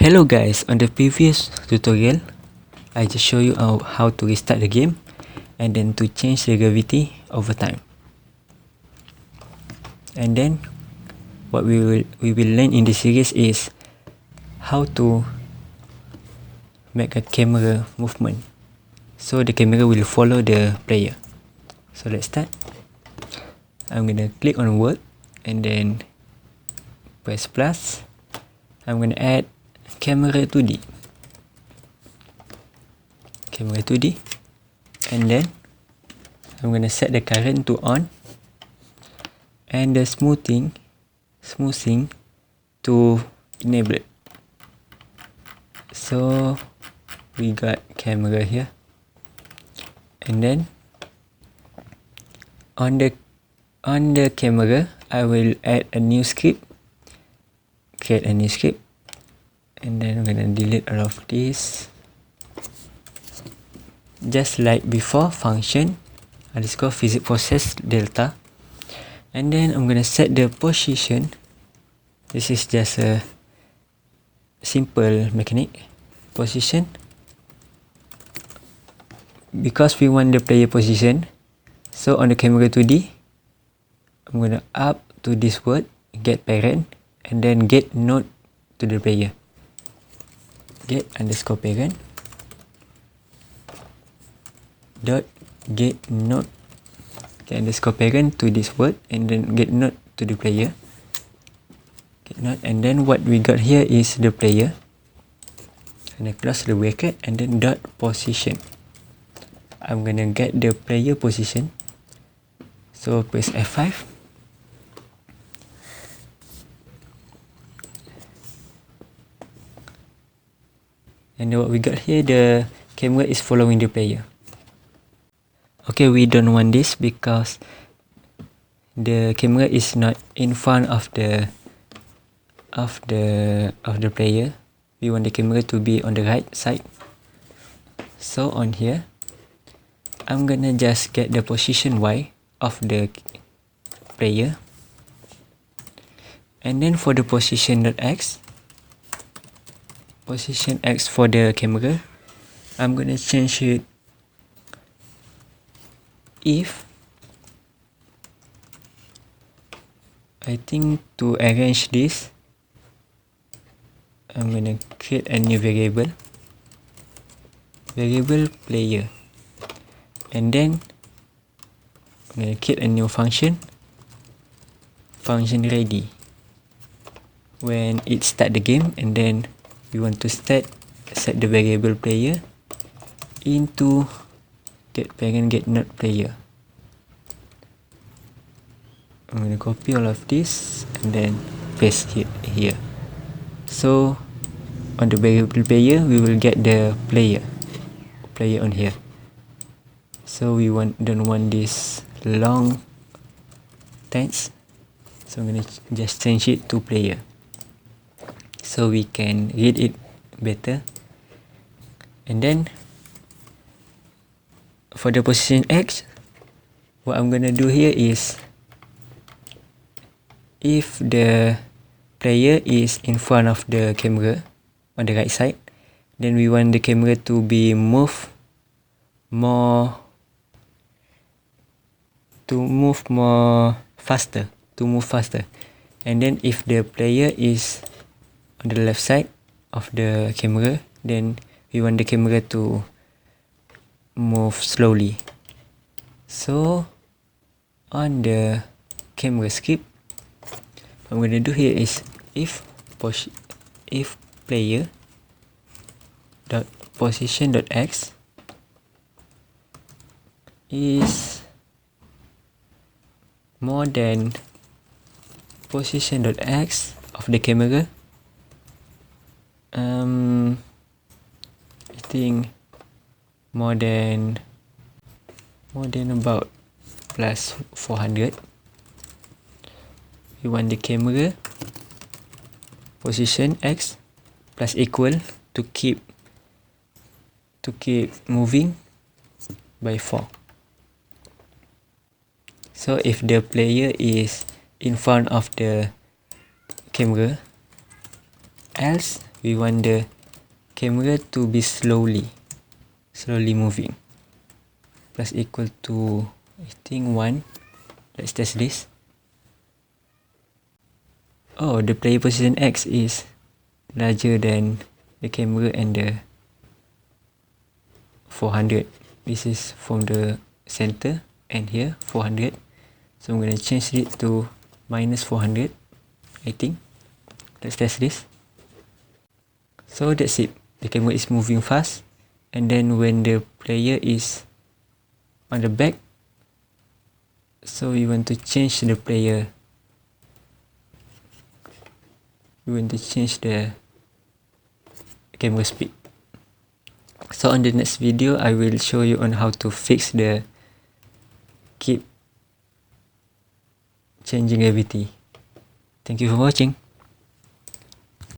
Hello guys, on the previous tutorial, I just show you how to restart the game and then to change the gravity over time. And then what we will learn in this series is how to make a camera movement. So the camera will follow the player. So let's start. I'm gonna click on work and then press plus. I'm gonna add camera 2D. Camera 2D. And then I'm gonna set the current to on and the smoothing to enable it. So we got camera here, and then on the camera I will add a new script, create a new script, and then I'm gonna delete all of this. Just like before, function underscore physics process delta, and then I'm gonna set the position. This is just a simple mechanic position because we want the player position. So on the camera 2D, I'm gonna up to this word get parent and then get node to the player, get underscore parent dot get node, get underscore parent to this word and then get node to the player, get node. And then what we got here is the player, and I close the bracket and then dot position. I'm gonna get the player position, so press F5. And what we got here, the camera is following the player. Okay, we don't want this because the camera is not in front of the player. We want the camera to be on the right side. So on here, I'm gonna just get the position Y of the player, and then for the position X for the camera, I'm gonna change it if I think to arrange this, I'm gonna create a new variable player, and then I'm gonna create a new function ready when it start the game, and then we want to set the variable player into get parent get node player. I'm gonna copy all of this and then paste it here. So on the variable player, we will get the player on here. So we don't want this long text, so I'm gonna just change it to player so we can read it better. And then for the position X, what I'm gonna do here is, if the player is in front of the camera on the right side, then we want the camera to be move faster. And then if the player is on the left side of the camera, then we want the camera to move slowly. So on the camera script, what I'm gonna do here is if player dot position dot X is more than position dot X of the camera, I think more than about plus 400, we want the camera position X plus equal to keep moving by 4. So if the player is in front of the camera, else we want the camera to be slowly moving. Plus equal to, I think 1. Let's test this. Oh, the player position X is larger than the camera and the 400. This is from the center and here 400. So I'm going to change it to minus 400, I think. Let's test this. So that's it. The camera is moving fast, and then when the player is on the back, so we want to change the player. We want to change the camera speed. So on the next video, I will show you on how to fix the keep changing gravity. Thank you for watching.